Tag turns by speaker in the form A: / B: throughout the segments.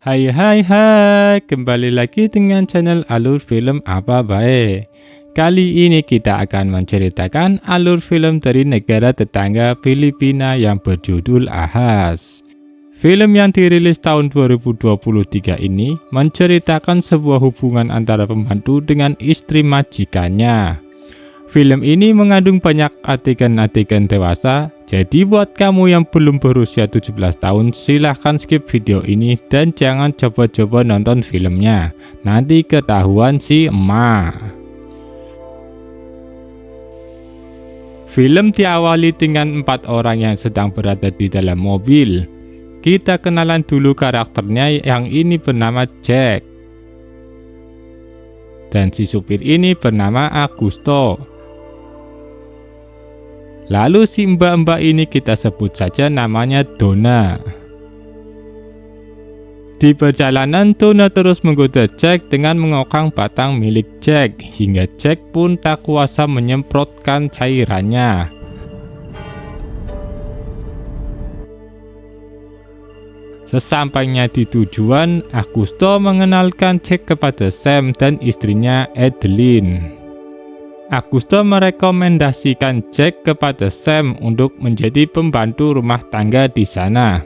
A: Hai hai hai, kembali lagi dengan channel Alur Film Apa Bae. Kali ini kita akan menceritakan alur film dari negara tetangga Filipina yang berjudul Ahas. Film yang dirilis tahun 2023 ini menceritakan sebuah hubungan antara pembantu dengan istri majikannya. Film ini mengandung banyak adegan-adegan dewasa, jadi buat kamu yang belum berusia 17 tahun silahkan skip video ini dan jangan coba-coba nonton filmnya, nanti ketahuan si emak. Film diawali dengan 4 orang yang sedang berada di dalam mobil. Kita kenalan dulu karakternya, yang ini bernama Jack. Dan si supir ini bernama Augusto. Lalu si mbak-mbak ini kita sebut saja namanya Donna. Di perjalanan, Donna terus menggoda Jack dengan mengokang batang milik Jack, hingga Jack pun tak kuasa menyemprotkan cairannya. Sesampainya di tujuan, Augusto mengenalkan Jack kepada Sam dan istrinya Adeline. Augusto merekomendasikan Jack kepada Sam untuk menjadi pembantu rumah tangga di sana.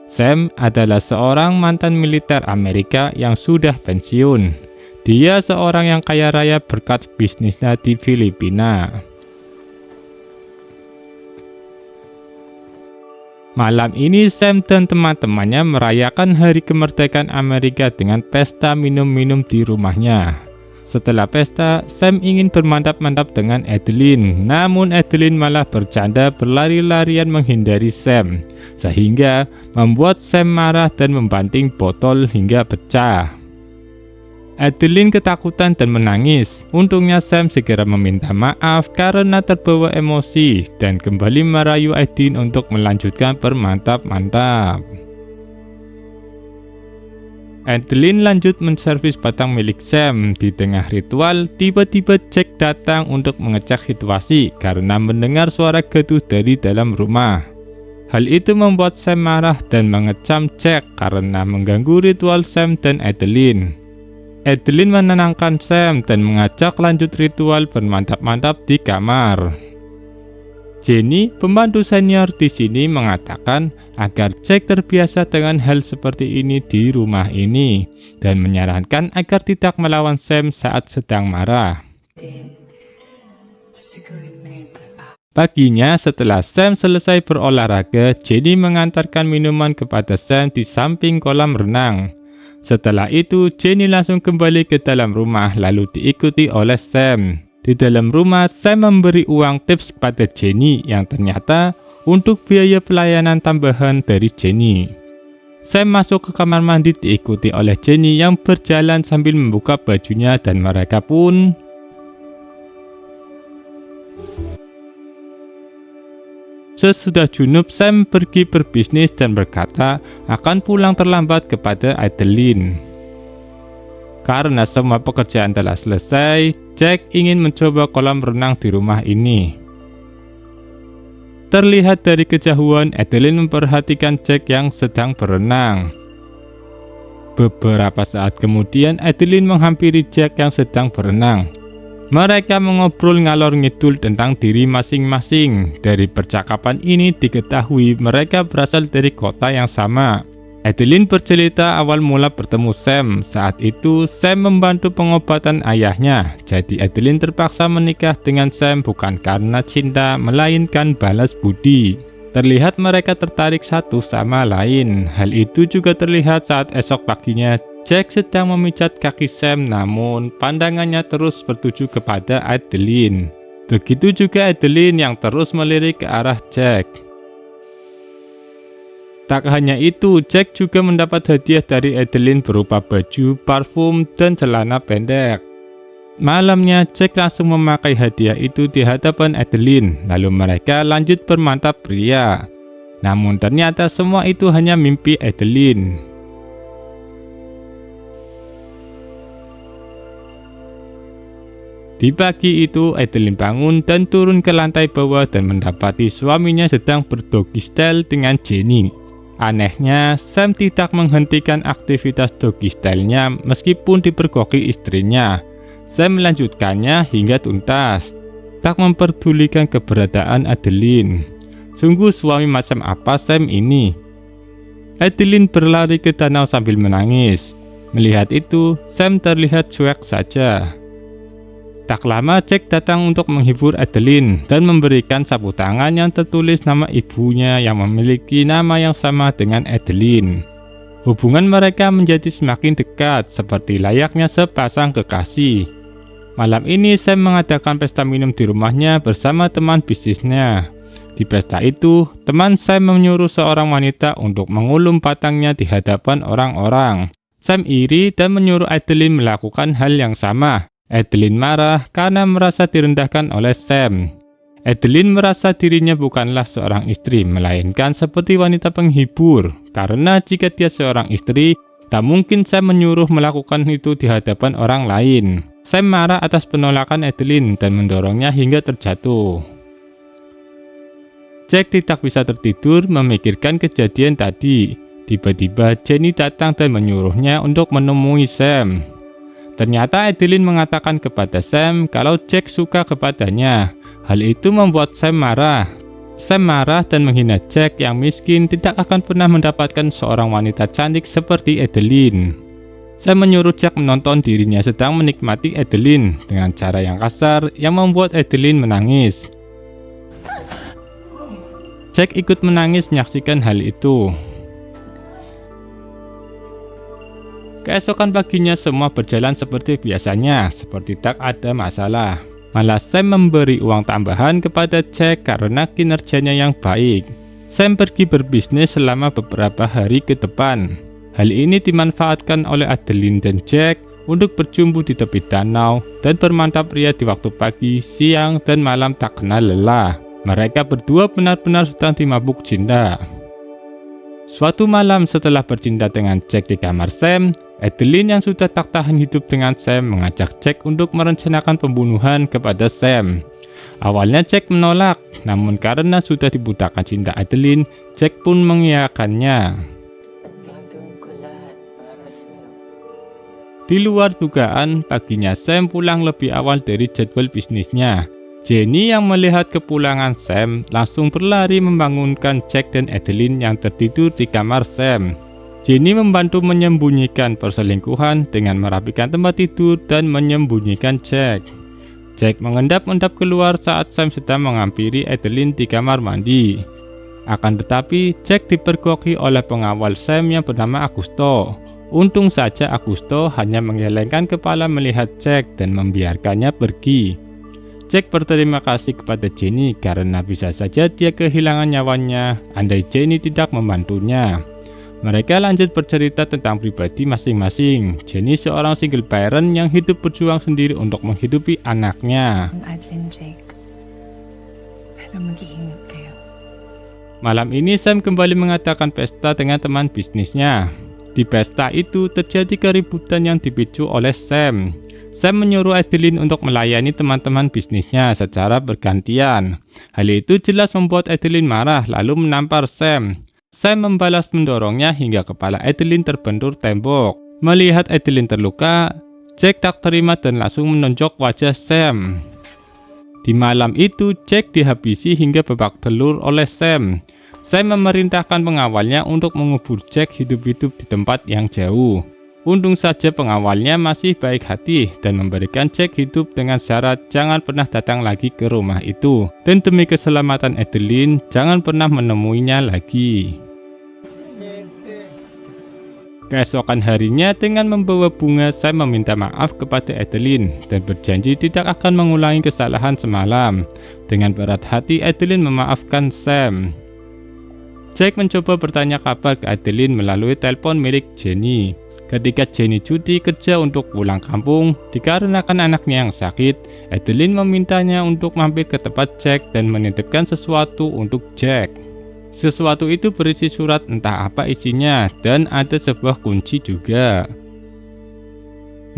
A: Sam adalah seorang mantan militer Amerika yang sudah pensiun. Dia seorang yang kaya raya berkat bisnisnya di Filipina. Malam ini Sam dan teman-temannya merayakan hari kemerdekaan Amerika dengan pesta minum-minum di rumahnya. Setelah pesta, Sam ingin bermantap-mantap dengan Adeline, namun Adeline malah bercanda berlari-larian menghindari Sam, sehingga membuat Sam marah dan membanting botol hingga pecah. Adeline ketakutan dan menangis. Untungnya Sam segera meminta maaf karena terbawa emosi dan kembali merayu Adeline untuk melanjutkan bermantap-mantap. Adeline lanjut menservis batang milik Sam. Di tengah ritual, tiba-tiba Jack datang untuk mengecek situasi karena mendengar suara gaduh dari dalam rumah. Hal itu membuat Sam marah dan mengecam Jack karena mengganggu ritual Sam dan Adeline. Adeline menenangkan Sam dan mengajak lanjut ritual bermantap-mantap di kamar. Jenny, pembantu senior di sini, mengatakan agar Jack terbiasa dengan hal seperti ini di rumah ini dan menyarankan agar tidak melawan Sam saat sedang marah. Paginya, setelah Sam selesai berolahraga, Jenny mengantarkan minuman kepada Sam di samping kolam renang. Setelah itu, Jenny langsung kembali ke dalam rumah lalu diikuti oleh Sam. Di dalam rumah, Sam memberi uang tips pada Jenny yang ternyata untuk biaya pelayanan tambahan dari Jenny. Sam masuk ke kamar mandi diikuti oleh Jenny yang berjalan sambil membuka bajunya dan mereka pun sesudah junub. Sam pergi berbisnis dan berkata akan pulang terlambat kepada Adeline. Karena semua pekerjaan telah selesai, Jack ingin mencoba kolam renang di rumah ini. Terlihat dari kejauhan, Adeline memperhatikan Jack yang sedang berenang. Beberapa saat kemudian, Adeline menghampiri Jack yang sedang berenang. Mereka mengobrol ngalor ngidul tentang diri masing-masing. Dari percakapan ini diketahui mereka berasal dari kota yang sama. Adeline bercerita awal mula bertemu Sam. Saat itu Sam membantu pengobatan ayahnya. Jadi Adeline terpaksa menikah dengan Sam bukan karena cinta, melainkan balas budi. Terlihat mereka tertarik satu sama lain. Hal itu juga terlihat saat esok paginya Jack sedang memijat kaki Sam, namun pandangannya terus bertuju kepada Adeline. Begitu juga Adeline yang terus melirik ke arah Jack. Tak hanya itu, Jack juga mendapat hadiah dari Adeline berupa baju, parfum, dan celana pendek. Malamnya, Jack langsung memakai hadiah itu di hadapan Adeline, lalu mereka lanjut bermantap pria. Namun ternyata semua itu hanya mimpi Adeline. Di pagi itu, Adeline bangun dan turun ke lantai bawah dan mendapati suaminya sedang berdoggy style dengan Jenny. Anehnya, Sam tidak menghentikan aktivitas doggy style-nya meskipun dipergoki istrinya. Sam melanjutkannya hingga tuntas, tak memperdulikan keberadaan Adeline. Sungguh suami macam apa Sam ini? Adeline berlari ke danau sambil menangis. Melihat itu, Sam terlihat cuek saja. Tak lama Jack datang untuk menghibur Adeline dan memberikan sapu tangan yang tertulis nama ibunya yang memiliki nama yang sama dengan Adeline. Hubungan mereka menjadi semakin dekat seperti layaknya sepasang kekasih. Malam ini Sam mengadakan pesta minum di rumahnya bersama teman bisnisnya. Di pesta itu, teman Sam menyuruh seorang wanita untuk mengulum batangnya di hadapan orang-orang. Sam iri dan menyuruh Adeline melakukan hal yang sama. Adeline marah karena merasa direndahkan oleh Sam. Adeline merasa dirinya bukanlah seorang istri, melainkan seperti wanita penghibur. Karena jika dia seorang istri, tak mungkin Sam menyuruh melakukan itu di hadapan orang lain. Sam marah atas penolakan Adeline dan mendorongnya hingga terjatuh. Jack tidak bisa tertidur memikirkan kejadian tadi. Tiba-tiba Jenny datang dan menyuruhnya untuk menemui Sam. Ternyata Adeline mengatakan kepada Sam kalau Jack suka kepadanya. Hal itu membuat Sam marah. Sam marah dan menghina Jack yang miskin tidak akan pernah mendapatkan seorang wanita cantik seperti Adeline. Sam menyuruh Jack menonton dirinya sedang menikmati Adeline dengan cara yang kasar yang membuat Adeline menangis. Jack ikut menangis menyaksikan hal itu. Keesokan paginya semua berjalan seperti biasanya, seperti tak ada masalah. Malah Sam memberi uang tambahan kepada Jack karena kinerjanya yang baik. Sam pergi berbisnis selama beberapa hari ke depan. Hal ini dimanfaatkan oleh Adeline dan Jack untuk berjumpa di tepi danau dan bermantap ria di waktu pagi, siang, dan malam tak kenal lelah. Mereka berdua benar-benar sedang dimabuk cinta. Suatu malam setelah bercinta dengan Jack di kamar Sam, Adeline yang sudah tak tahan hidup dengan Sam mengajak Jack untuk merencanakan pembunuhan kepada Sam. Awalnya Jack menolak, namun karena sudah dibutakan cinta Adeline, Jack pun mengiyakannya. Di luar dugaan, paginya Sam pulang lebih awal dari jadwal bisnisnya. Jenny yang melihat kepulangan Sam langsung berlari membangunkan Jack dan Adeline yang tertidur di kamar Sam. Jenny membantu menyembunyikan perselingkuhan dengan merapikan tempat tidur dan menyembunyikan Jack. Jack mengendap-endap keluar saat Sam sedang menghampiri Adeline di kamar mandi. Akan tetapi, Jack dipergoki oleh pengawal Sam yang bernama Augusto. Untung saja Augusto hanya menggelengkan kepala melihat Jack dan membiarkannya pergi. Jack berterima kasih kepada Jenny karena bisa saja dia kehilangan nyawanya andai Jenny tidak membantunya. Mereka lanjut bercerita tentang pribadi masing-masing. Jenny seorang single parent yang hidup berjuang sendiri untuk menghidupi anaknya. Malam ini Sam kembali mengadakan pesta dengan teman bisnisnya. Di pesta itu terjadi keributan yang dipicu oleh Sam. Sam menyuruh Adeline untuk melayani teman-teman bisnisnya secara bergantian. Hal itu jelas membuat Adeline marah lalu menampar Sam. Sam membalas mendorongnya hingga kepala Adeline terbentur tembok. Melihat Adeline terluka, Jack tak terima dan langsung menonjok wajah Sam. Di malam itu, Jack dihabisi hingga babak belur oleh Sam. Sam memerintahkan pengawalnya untuk mengubur Jack hidup-hidup di tempat yang jauh. Untung saja pengawalnya masih baik hati dan memberikan Jack hidup dengan syarat jangan pernah datang lagi ke rumah itu. Dan demi keselamatan Adeline, jangan pernah menemuinya lagi. Keesokan harinya dengan membawa bunga, Sam meminta maaf kepada Adeline dan berjanji tidak akan mengulangi kesalahan semalam. Dengan berat hati Adeline memaafkan Sam. Jack mencoba bertanya kabar ke Adeline melalui telepon milik Jenny. Ketika Jenny cuti kerja untuk pulang kampung, dikarenakan anaknya yang sakit, Adeline memintanya untuk mampir ke tempat Jack dan menitipkan sesuatu untuk Jack. Sesuatu itu berisi surat entah apa isinya dan ada sebuah kunci juga.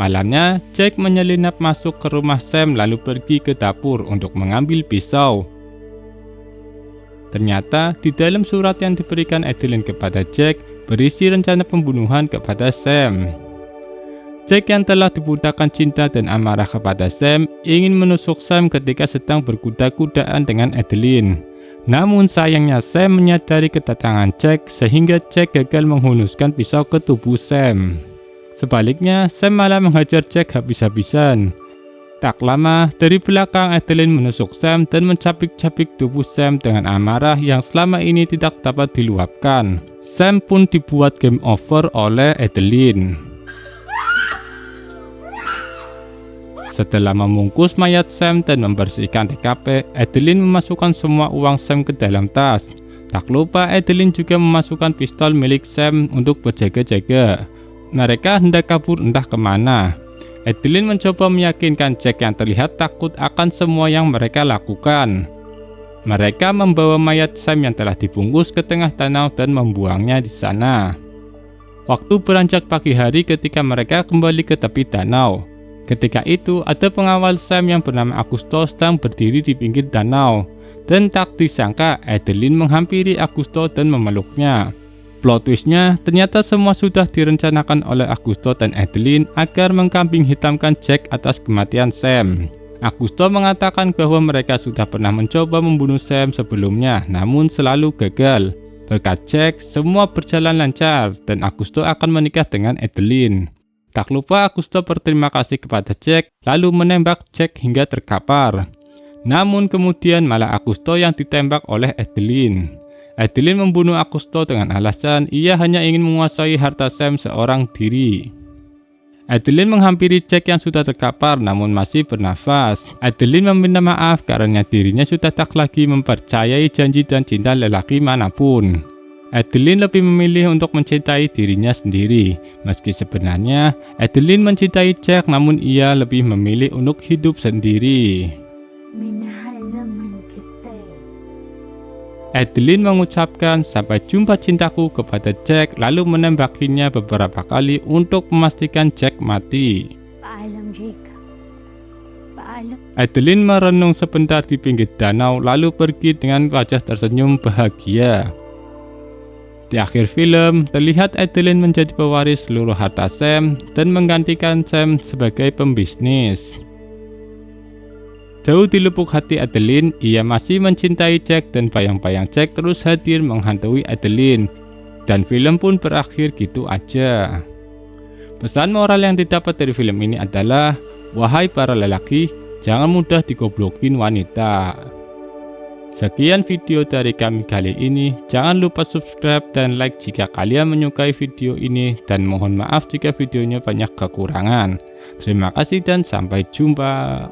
A: Malamnya, Jack menyelinap masuk ke rumah Sam lalu pergi ke dapur untuk mengambil pisau. Ternyata di dalam surat yang diberikan Adeline kepada Jack berisi rencana pembunuhan kepada Sam. Jack yang telah dibutakan cinta dan amarah kepada Sam ingin menusuk Sam ketika sedang berkuda-kudaan dengan Adeline. Namun sayangnya Sam menyadari kedatangan Jack sehingga Jack gagal menghunuskan pisau ke tubuh Sam. Sebaliknya, Sam malah menghajar Jack habis-habisan. Tak lama, dari belakang Adeline menusuk Sam dan mencapik-capik tubuh Sam dengan amarah yang selama ini tidak dapat diluapkan. Sam pun dibuat game over oleh Adeline. Setelah membungkus mayat Sam dan membersihkan TKP, Adeline memasukkan semua uang Sam ke dalam tas. Tak lupa Adeline juga memasukkan pistol milik Sam untuk berjaga-jaga. Mereka hendak kabur entah kemana. Adeline mencoba meyakinkan Jack yang terlihat takut akan semua yang mereka lakukan. Mereka membawa mayat Sam yang telah dibungkus ke tengah danau dan membuangnya di sana. Waktu beranjak pagi hari ketika mereka kembali ke tepi danau. Ketika itu, ada pengawal Sam yang bernama Augusto sedang berdiri di pinggir danau. Dan tak disangka, Adeline menghampiri Augusto dan memeluknya. Plot twistnya, ternyata semua sudah direncanakan oleh Augusto dan Adeline agar mengkambing hitamkan Jack atas kematian Sam. Augusto mengatakan bahwa mereka sudah pernah mencoba membunuh Sam sebelumnya, namun selalu gagal. Berkat Jack, semua berjalan lancar dan Augusto akan menikah dengan Adeline. Tak lupa Augusto berterima kasih kepada Jack, lalu menembak Jack hingga terkapar. Namun kemudian malah Augusto yang ditembak oleh Adeline. Adeline membunuh Augusto dengan alasan ia hanya ingin menguasai harta Sam seorang diri. Adeline menghampiri Jack yang sudah terkapar namun masih bernafas. Adeline meminta maaf karena dirinya sudah tak lagi mempercayai janji dan cinta lelaki manapun. Adeline lebih memilih untuk mencintai dirinya sendiri. Meski sebenarnya Adeline mencintai Jack, namun ia lebih memilih untuk hidup sendiri.
B: Minahal naman kita.
A: Adeline mengucapkan sampai jumpa cintaku kepada Jack, lalu menembakinya beberapa kali untuk memastikan Jack mati.
B: Paalam, Jake. Paalam.
A: Adeline merenung sebentar di pinggir danau, lalu pergi dengan wajah tersenyum bahagia. Di akhir film, terlihat Adeline menjadi pewaris seluruh harta Sam dan menggantikan Sam sebagai pembisnis. Jauh di lubuk hati Adeline, ia masih mencintai Jack dan bayang-bayang Jack terus hadir menghantui Adeline. Dan film pun berakhir gitu aja. Pesan moral yang didapat dari film ini adalah, wahai para lelaki, jangan mudah digoblokin wanita. Sekian video dari kami kali ini. Jangan lupa subscribe dan like jika kalian menyukai video ini, dan mohon maaf jika videonya banyak kekurangan. Terima kasih dan sampai jumpa.